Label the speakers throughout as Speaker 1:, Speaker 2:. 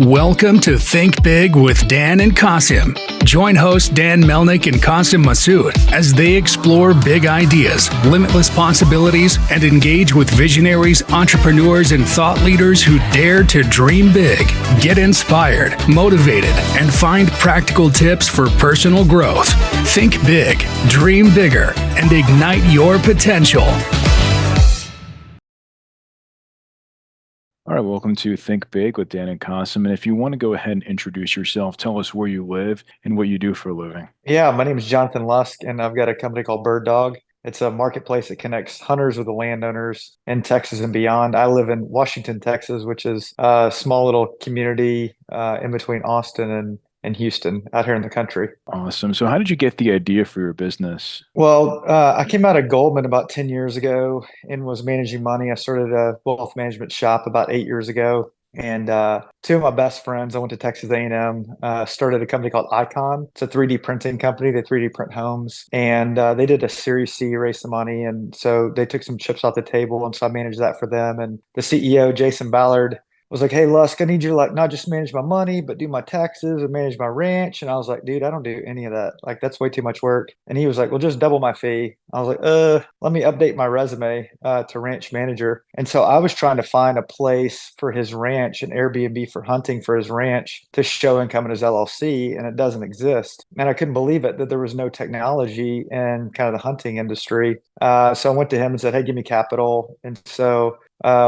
Speaker 1: Welcome to Think Big with Dan and Qasim. Join hosts Dan Melnick and Qasim Masood as they explore big ideas, limitless possibilities, and engage with visionaries, entrepreneurs, and thought leaders who dare to dream big, get inspired, motivated, and find practical tips for personal growth. Think big, dream bigger, and ignite your potential.
Speaker 2: All right, welcome to Think Big with Dan and Qasim. And if you want to go ahead and introduce yourself, tell us where you live and what you do for a living.
Speaker 3: Yeah, my name is Jonathan Lusk, and I've got a company called BIRDDOG. It's a marketplace that connects hunters with the landowners in Texas and beyond. I live in Washington, Texas, which is a small little community in between Austin and Houston out here in the country.
Speaker 2: Awesome. So how did you get the idea for your business?
Speaker 3: Well, I came out of Goldman about 10 years ago and was managing money. I started a wealth management shop about 8 years ago. And two of my best friends, I went to Texas A&M, started a company called Icon. It's a 3D printing company. They 3D print homes. And they did a Series C, raise some money. And so they took some chips off the table. And so I managed that for them. And the CEO, Jason Ballard, was like, "Hey, Lusk, I need you to not just manage my money, but do my taxes and manage my ranch." And I was like, "Dude, I don't do any of that. Like, that's way too much work." And he was like, "Well, just double my fee." I was like, let me update my resume to ranch manager. And so I was trying to find a place for his ranch, an Airbnb for hunting for his ranch to show income in his LLC, and it doesn't exist. And I couldn't believe it that there was no technology in kind of the hunting industry. So I went to him and said, "Hey, give me capital." And so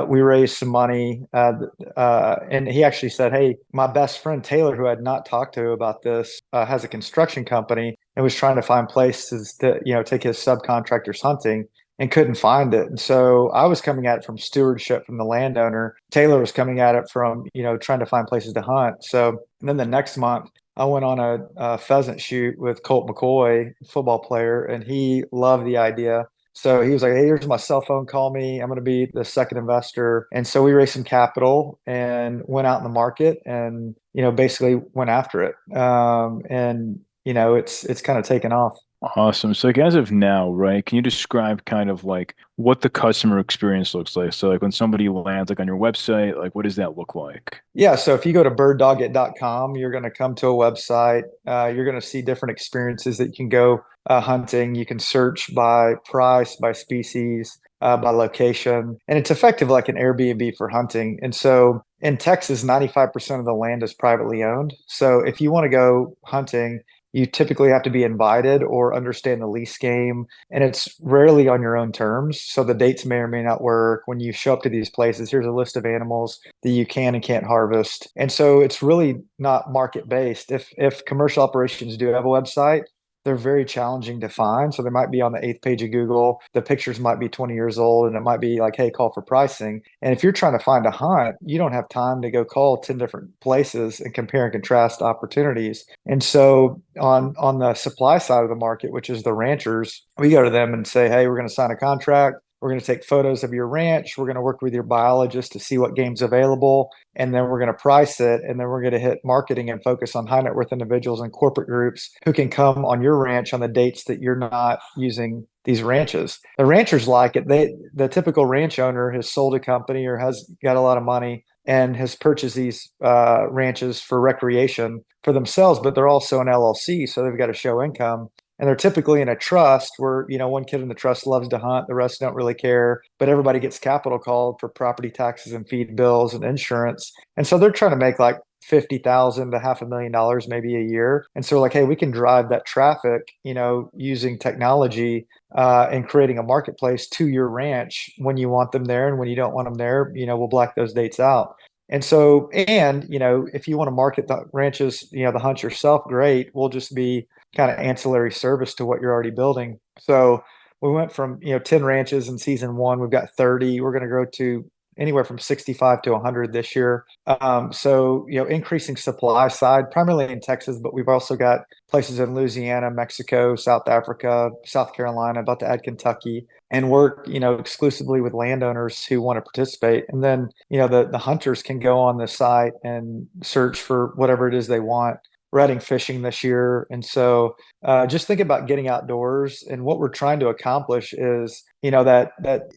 Speaker 3: we raised some money, and he actually said, "Hey, my best friend Taylor, who I had not talked to about this, has a construction company and was trying to find places to, take his subcontractors hunting and couldn't find it." And so I was coming at it from stewardship from the landowner. Taylor was coming at it from, trying to find places to hunt. So then the next month, I went on a pheasant shoot with Colt McCoy, football player, and he loved the idea. So he was like, "Hey, here's my cell phone. Call me. I'm going to be the second investor." And so we raised some capital and went out in the market and, basically went after it. It's kind of taken off.
Speaker 2: Awesome. So like as of now, right, can you describe kind of like what the customer experience looks like? So like when somebody lands like on your website, like what does that look like?
Speaker 3: Yeah, so if you go to birddogit.com, you're going to come to a website. You're going to see different experiences that you can go hunting. You can search by price, by species, by location, and it's effective like an Airbnb for hunting. And so in Texas, 95% of the land is privately owned. So if you want to go hunting, you typically have to be invited or understand the lease game, and it's rarely on your own terms. So the dates may or may not work. When you show up to these places, here's a list of animals that you can and can't harvest. And so it's really not market based. If commercial operations do have a website, they're very challenging to find. So they might be on the 8th page of Google. The pictures might be 20 years old and it might be like, "Hey, call for pricing." And if you're trying to find a hunt, you don't have time to go call 10 different places and compare and contrast opportunities. And so on the supply side of the market, which is the ranchers, we go to them and say, "Hey, we're going to sign a contract. We're going to take photos of your ranch. We're going to work with your biologist to see what game's available. And then we're going to price it. And then we're going to hit marketing and focus on high net worth individuals and corporate groups who can come on your ranch on the dates that you're not using these ranches." The ranchers like it. The typical ranch owner has sold a company or has got a lot of money and has purchased these ranches for recreation for themselves, but they're also an LLC, so they've got to show income. And they're typically in a trust where, one kid in the trust loves to hunt, the rest don't really care, but everybody gets capital called for property taxes and feed bills and insurance. And so they're trying to make like 50,000 to $500,000 maybe a year. And so like, hey, we can drive that traffic, using technology and creating a marketplace to your ranch when you want them there. And when you don't want them there, we'll black those dates out. And so, if you want to market the ranches, the hunt yourself, great. We'll just be kind of ancillary service to what you're already building. So we went from, 10 ranches in season one. We've got 30. We're going to grow to anywhere from 65 to 100 this year. So, increasing supply side, primarily in Texas, but we've also got places in Louisiana, Mexico, South Africa, South Carolina, about to add Kentucky, and work, exclusively with landowners who want to participate. And then, the hunters can go on the site and search for whatever it is they want. We're adding fishing this year. And so just think about getting outdoors. And what we're trying to accomplish is, that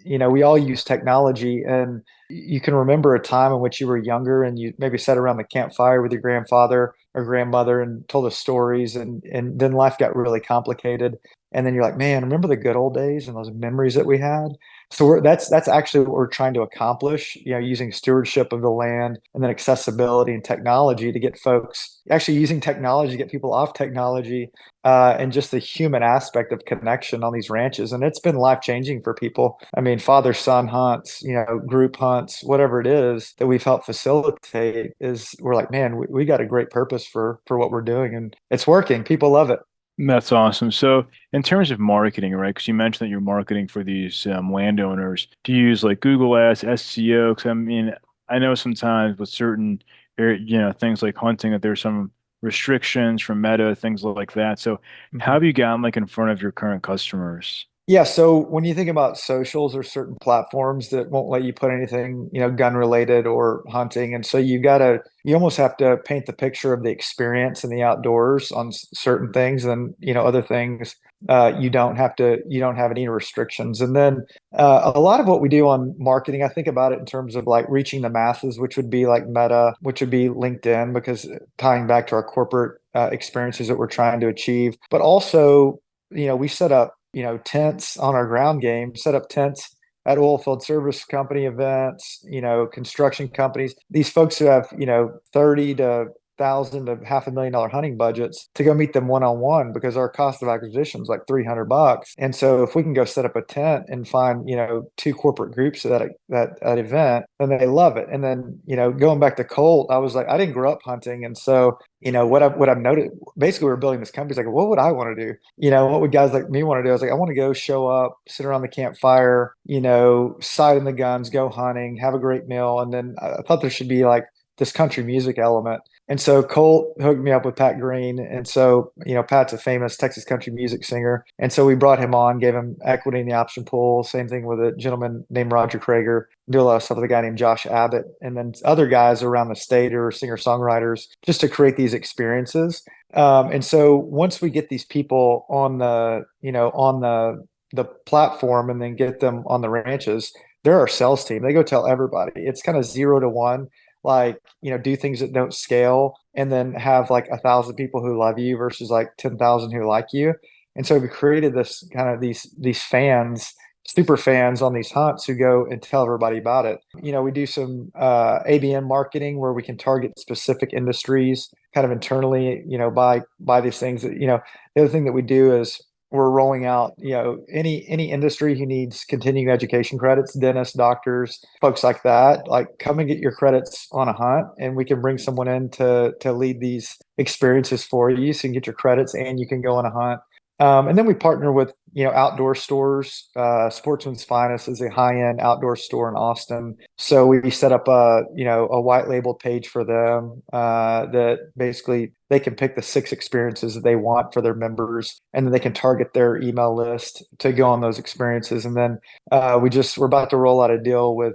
Speaker 3: we all use technology, and you can remember a time in which you were younger and you maybe sat around the campfire with your grandfather or grandmother and told us stories, and then life got really complicated. And then you're like, man, remember the good old days and those memories that we had? So that's actually what we're trying to accomplish, using stewardship of the land and then accessibility and technology to get folks actually using technology to get people off technology, and just the human aspect of connection on these ranches. And it's been life changing for people. I mean, father son hunts, group hunts, whatever it is that we've helped facilitate, is we're like, man, we got a great purpose for what we're doing, and it's working. People love it.
Speaker 2: That's awesome. So, in terms of marketing, right? Because you mentioned that you're marketing for these landowners. Do you use like Google Ads, SEO? Because I mean, I know sometimes with certain, things like hunting, that there's some restrictions from Meta, things like that. So, how
Speaker 3: Mhm.
Speaker 2: have you gotten like in front of your current customers?
Speaker 3: Yeah, so when you think about socials or certain platforms that won't let you put anything, gun related or hunting, and so you almost have to paint the picture of the experience in the outdoors on certain things, and other things, you don't have any restrictions. And then a lot of what we do on marketing, I think about it in terms of like reaching the masses, which would be like Meta, which would be LinkedIn, because tying back to our corporate experiences that we're trying to achieve, but also we set up tents on our ground game, set up tents at oil field service company events, construction companies, these folks who have, 30 to 1,000 to $500,000 hunting budgets, to go meet them one on one, because our cost of acquisition is like $300. And so if we can go set up a tent and find, two corporate groups at that event, then they love it. And then, going back to Colt, I was like, I didn't grow up hunting. And so, what I've noted, basically we're building this company. It's like, what would I want to do? What would guys like me want to do? I was like, I want to go show up, sit around the campfire, sight in the guns, go hunting, have a great meal. And then I thought there should be like this country music element. And so Colt hooked me up with Pat Green. And so, Pat's a famous Texas country music singer. And so we brought him on, gave him equity in the option pool. Same thing with a gentleman named Roger Krager. Do a lot of stuff with a guy named Josh Abbott. And then other guys around the state who are singer-songwriters, just to create these experiences. And so once we get these people on the platform and then get them on the ranches, they're our sales team. They go tell everybody. It's kind of 0 to 1, like, do things that don't scale, and then have like 1,000 people who love you versus like 10,000 who like you. And so we created this kind of these fans, super fans on these hunts, who go and tell everybody about it. We do some ABM marketing where we can target specific industries kind of internally, by these things that, the other thing that we do is we're rolling out, any industry who needs continuing education credits, dentists, doctors, folks like that, like, come and get your credits on a hunt, and we can bring someone in to lead these experiences for you, so you can get your credits and you can go on a hunt. And then we partner with, outdoor stores. Sportsman's Finest is a high-end outdoor store in Austin. So we set up a white labeled page for them, that basically they can pick the 6 experiences that they want for their members, and then they can target their email list to go on those experiences. And then we're about to roll out a deal with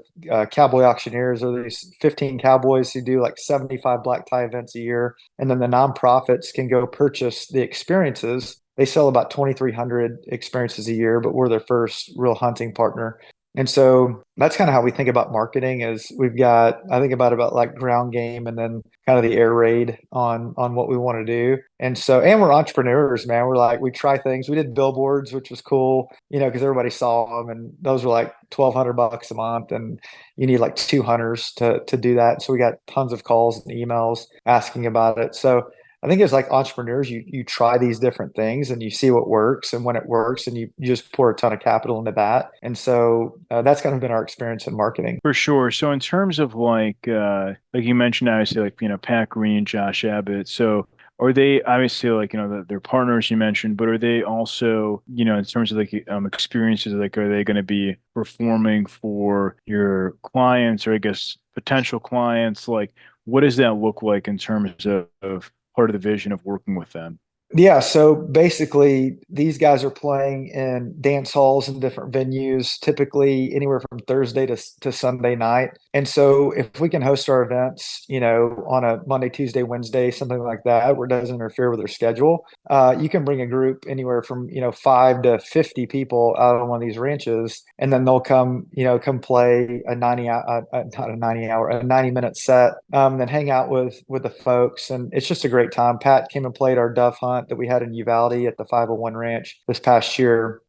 Speaker 3: Cowboy Auctioneers. Or these 15 cowboys who do like 75 black tie events a year, and then the nonprofits can go purchase the experiences. They sell about 2,300 experiences a year, but we're their first real hunting partner. And so that's kind of how we think about marketing. Is I think about like ground game, and then kind of the air raid on what we want to do. And so, and we're entrepreneurs, man. We're like, we try things. We did billboards, which was cool, because everybody saw them, and those were like $1,200 a month, and you need like 2 hunters to do that. So we got tons of calls and emails asking about it. So I think as like entrepreneurs, you try these different things and you see what works, and when it works, and you just pour a ton of capital into that. And so that's kind of been our experience in marketing.
Speaker 2: For sure. So in terms of like you mentioned, obviously, like, Pat Green, Josh Abbott. So are they obviously, like, they're partners you mentioned, but are they also, in terms of like experiences, like, are they going to be performing for your clients, or I guess potential clients? Like, what does that look like in terms of part of the vision of working with them?
Speaker 3: Yeah, so basically, these guys are playing in dance halls and different venues, typically anywhere from Thursday to Sunday night. And so, if we can host our events, on a Monday, Tuesday, Wednesday, something like that, where it doesn't interfere with their schedule, You can bring a group anywhere from 5 to 50 people out on one of these ranches, and then they'll come play a 90-minute set, then hang out with the folks, and it's just a great time. Pat came and played our dove hunt that we had in Uvalde at the 501 Ranch this past year.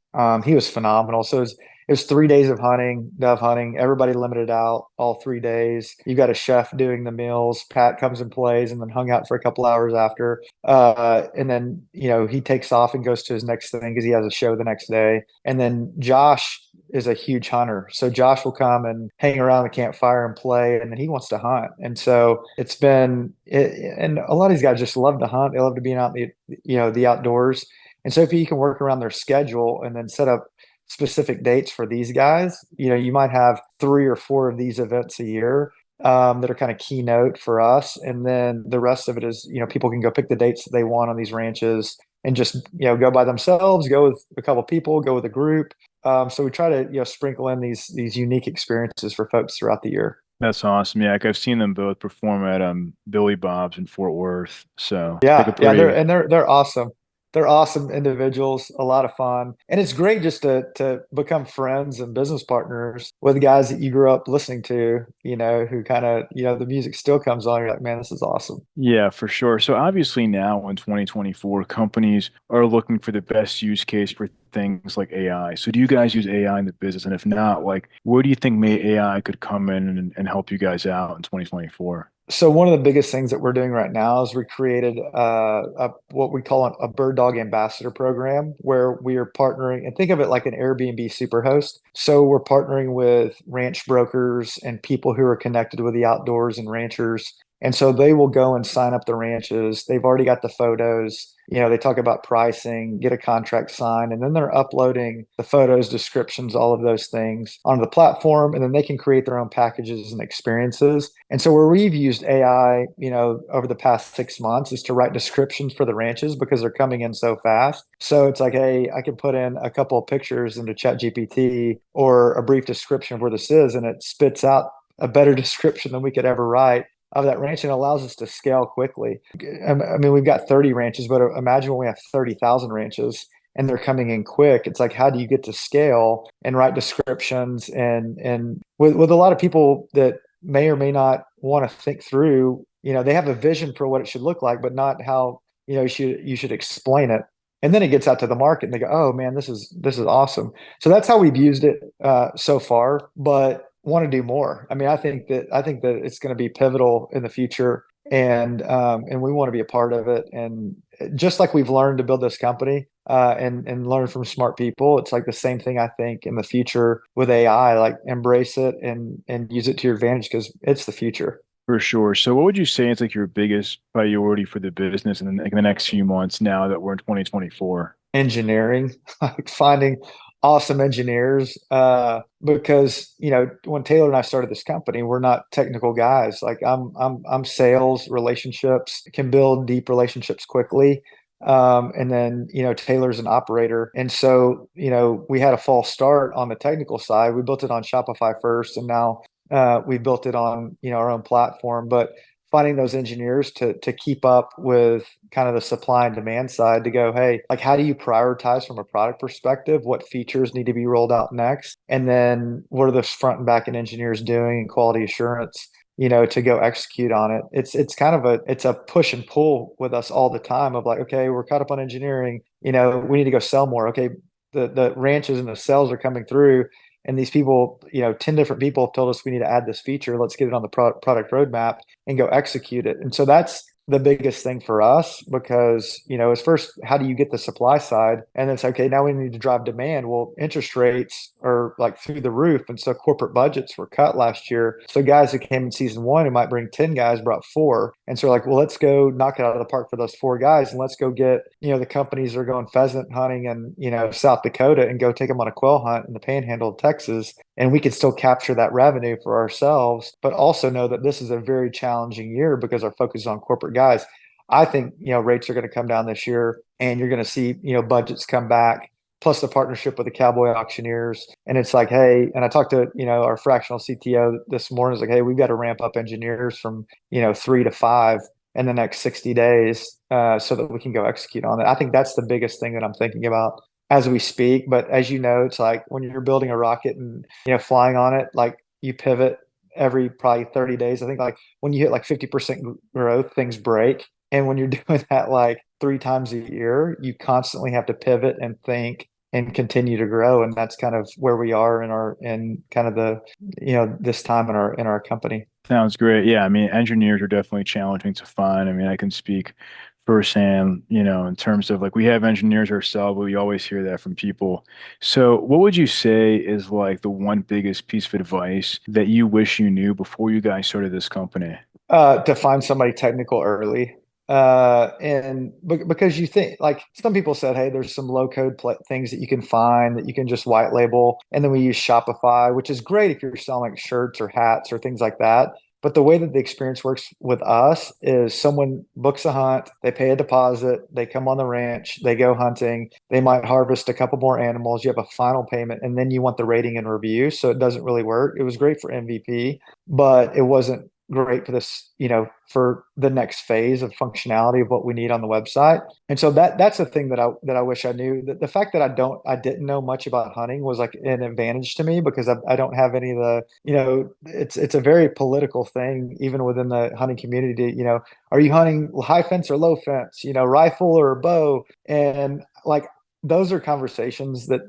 Speaker 3: He was phenomenal. So it was 3 days of hunting, dove hunting. Everybody limited out all 3 days. You got a chef doing the meals. Pat comes and plays, and then hung out for a couple hours after. And then he takes off and goes to his next thing because he has a show the next day. And then Josh is a huge hunter, so Josh will come and hang around the campfire and play, and then he wants to hunt. And so and a lot of these guys just love to hunt. They love to be out in the outdoors. And so if you can work around their schedule and then set up specific dates for these guys, you might have 3 or 4 of these events a year that are kind of keynote for us. And then the rest of it is, people can go pick the dates that they want on these ranches and just, go by themselves, go with a couple of people, go with a group. So we try to, sprinkle in these unique experiences for folks throughout the year.
Speaker 2: That's awesome. Yeah, like I've seen them both perform at Billy Bob's in Fort Worth. So it's like a
Speaker 3: Yeah,
Speaker 2: pretty
Speaker 3: they're awesome. They're awesome individuals, a lot of fun. And it's great just to become friends and business partners with guys that you grew up listening to, who kind of, the music still comes on. You're like, man, this is awesome.
Speaker 2: Yeah, for sure. So obviously now in 2024, companies are looking for the best use case for things like AI. So do you guys use AI in the business? And if not, like where do you think may AI could come in and help you guys out in 2024?
Speaker 3: So one of the biggest things that we're doing right now is we created what we call a Bird Dog Ambassador program, where we are partnering, and think of it like an Airbnb superhost. So we're partnering with ranch brokers and people who are connected with the outdoors and ranchers. And so they will go and sign up the ranches. They've already got the photos. They talk about pricing, get a contract signed, and then they're uploading the photos, descriptions, all of those things onto the platform. And then they can create their own packages and experiences. And so where we've used AI, over the past 6 months is to write descriptions for the ranches because they're coming in so fast. So it's like, hey, I can put in a couple of pictures into GPT or a brief description of where this is, and it spits out a better description than we could ever write of that ranch, and allows us to scale quickly. I mean, we've got 30 ranches, but imagine when we have 30,000 ranches and they're coming in quick. It's like, how do you get to scale and write descriptions? And with a lot of people that may or may not want to think through, they have a vision for what it should look like, but not how, you should explain it. And then it gets out to the market and they go, oh man, this is awesome. So that's how we've used it so far. But want to do more. I mean, I think that it's going to be pivotal in the future, and we want to be a part of it. And just like we've learned to build this company and learn from smart people, it's like the same thing I think in the future with AI. Like embrace it and use it to your advantage because it's the future.
Speaker 2: For sure. So what would you say is like your biggest priority for the business in the next few months now that we're in 2024?
Speaker 3: Engineering, like finding awesome engineers, because when Taylor and I started this company, we're not technical guys. Like I'm sales, relationships, can build deep relationships quickly. And then Taylor's an operator, and so we had a false start on the technical side. We built it on Shopify first, and now we built it on our own platform. But finding those engineers to keep up with kind of the supply and demand side, to go, hey, like how do you prioritize from a product perspective? What features need to be rolled out next? And then what are the front and back end engineers doing in quality assurance, to go execute on it? It's kind of it's a push and pull with us all the time of like, okay, we're caught up on engineering, we need to go sell more. Okay, the ranches and the sales are coming through. And these people, 10 different people have told us we need to add this feature. Let's get it on the product roadmap and go execute it. And so that's the biggest thing for us, because, is first, how do you get the supply side? And then it's okay, now we need to drive demand. Well, interest rates are like through the roof. And so corporate budgets were cut last year. So guys who came in season one, who might bring 10 guys, brought 4. And so like, well, let's go knock it out of the park for those 4 guys. And let's go get, the companies that are going pheasant hunting in, South Dakota, and go take them on a quail hunt in the panhandle of Texas. And we could still capture that revenue for ourselves, but also know that this is a very challenging year because our focus is on corporate guys. I think, rates are going to come down this year, and you're going to see, budgets come back, plus the partnership with the cowboy auctioneers. And it's like, hey, and I talked to, our fractional CTO this morning. It's like, hey, we've got to ramp up engineers from, 3 to 5 in the next 60 days so that we can go execute on it. I think that's the biggest thing that I'm thinking about as we speak. But as you know, it's like when you're building a rocket and, flying on it, like you pivot every probably 30 days. I think like when you hit like 50% growth, things break. And when you're doing that like 3 times a year, you constantly have to pivot and think and continue to grow. And that's kind of where we are in kind of the, this time in our company.
Speaker 2: Sounds great. Yeah, I mean, engineers are definitely challenging to find. I mean, I can speak firsthand, in terms of like we have engineers ourselves, but we always hear that from people. So, what would you say is like the one biggest piece of advice that you wish you knew before you guys started this company?
Speaker 3: To find somebody technical early. Because you think like some people said, hey, there's some low code things that you can find that you can just white label. And then we use Shopify, which is great if you're selling like shirts or hats or things like that. But the way that the experience works with us is someone books a hunt, they pay a deposit, they come on the ranch, they go hunting, they might harvest a couple more animals, you have a final payment, and then you want the rating and review. So it doesn't really work. It was great for MVP, but it wasn't great for this, for the next phase of functionality of what we need on the website. And so that's the thing that I wish I knew. The fact that I didn't know much about hunting was like an advantage to me because I don't have any of the, it's a very political thing even within the hunting community. Are you hunting high fence or low fence? Rifle or bow? And like those are conversations that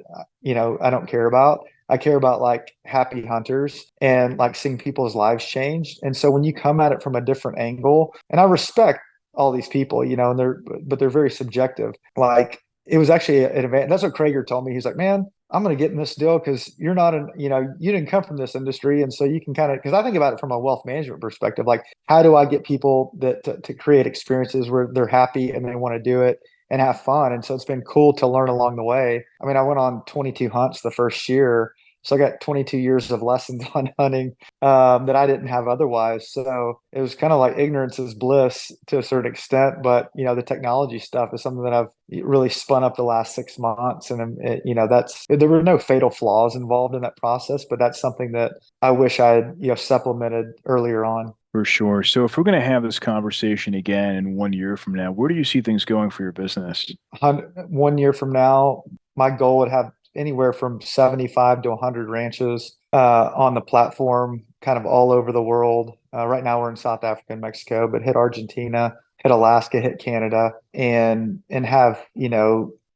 Speaker 3: I don't care about. I care about like happy hunters and like seeing people's lives change. And so when you come at it from a different angle, and I respect all these people, and they're very subjective. Like it was actually an event. That's what Krager told me. He's like, man, I'm going to get in this deal because you're not you didn't come from this industry. And so you can kind of, because I think about it from a wealth management perspective, like how do I get people to create experiences where they're happy and they want to do it and have fun. And so it's been cool to learn along the way. I mean, I went on 22 hunts the first year. So I got 22 years of lessons on hunting that I didn't have otherwise. So it was kind of like ignorance is bliss to a certain extent. But, the technology stuff is something that I've really spun up the last 6 months. And, there were no fatal flaws involved in that process. But that's something that I wish I had, supplemented earlier on.
Speaker 2: For sure. So, if we're going to have this conversation again in 1 year from now, where do you see things going for your business?
Speaker 3: 1 year from now, my goal would have anywhere from 75 to 100 ranches on the platform, kind of all over the world. Right now, we're in South Africa and Mexico, but hit Argentina, hit Alaska, hit Canada, and have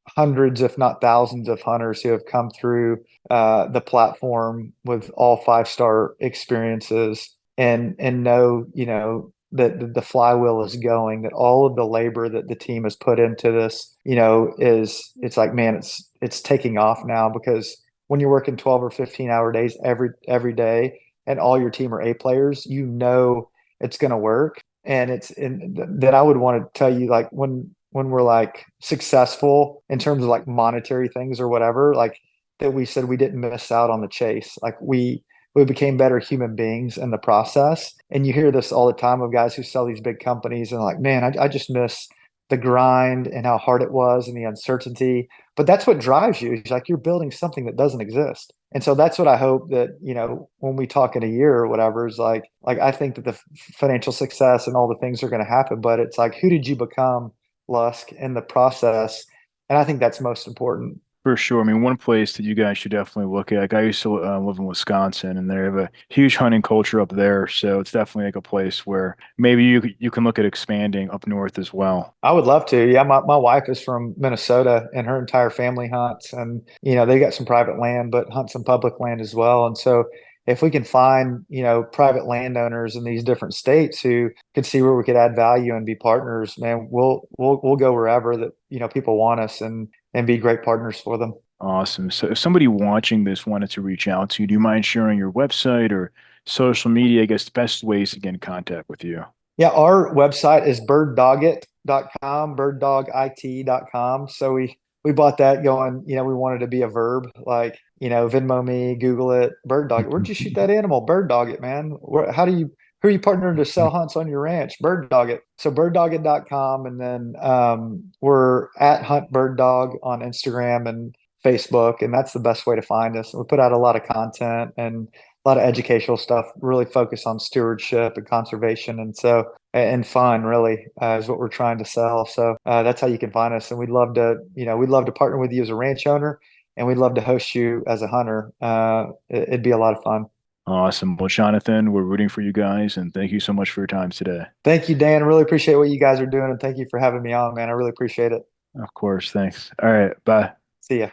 Speaker 3: hundreds, if not thousands, of hunters who have come through the platform with all 5-star experiences and know that the flywheel is going, that all of the labor that the team has put into this, it's like, man, it's taking off now, because when you're working 12 or 15-hour days every day and all your team are A players, it's going to work. And then I would want to tell you, like, when we're like successful in terms of like monetary things or whatever, like that we said we didn't miss out on the chase. Like we became better human beings in the process. And you hear this all the time of guys who sell these big companies and like, man, I just miss the grind and how hard it was and the uncertainty. But that's what drives you. It's like you're building something that doesn't exist. And so that's what I hope that, when we talk in a year or whatever, is like I think that the financial success and all the things are going to happen, but it's like, who did you become, Lusk, in the process? And I think that's most important.
Speaker 2: For sure. I mean, one place that you guys should definitely look at, like I used to live in Wisconsin, and they have a huge hunting culture up there. So it's definitely like a place where maybe you can look at expanding up north as well.
Speaker 3: I would love to. Yeah, my wife is from Minnesota and her entire family hunts, and they got some private land, but hunt some public land as well. And so if we can find, private landowners in these different states who could see where we could add value and be partners, man, we'll go wherever that, people want us and be great partners for them.
Speaker 2: Awesome. So if somebody watching this wanted to reach out to you, do you mind sharing your website or social media? I guess the best ways to get in contact with you.
Speaker 3: Yeah, our website is birddogit.com, birddogit.com. So we bought that going, we wanted to be a verb, like, Venmo me, Google it, bird dog it. Where'd you shoot that animal? Bird dog it, man. Who are you partnering to sell hunts on your ranch? Bird dog it. So birddogit.com. And then we're at Hunt Bird Dog on Instagram and Facebook. And that's the best way to find us. We put out a lot of content and a lot of educational stuff, really focus on stewardship and conservation. And so and fun really is what we're trying to sell. So that's how you can find us. And we'd love to partner with you as a ranch owner, and we'd love to host you as a hunter. It'd be a lot of fun.
Speaker 2: Awesome. Well, Jonathan, we're rooting for you guys, and thank you so much for your time today.
Speaker 3: Thank you, Dan. I really appreciate what you guys are doing, and thank you for having me on, man. I really appreciate it.
Speaker 2: Of course. Thanks. All right. Bye.
Speaker 3: See ya.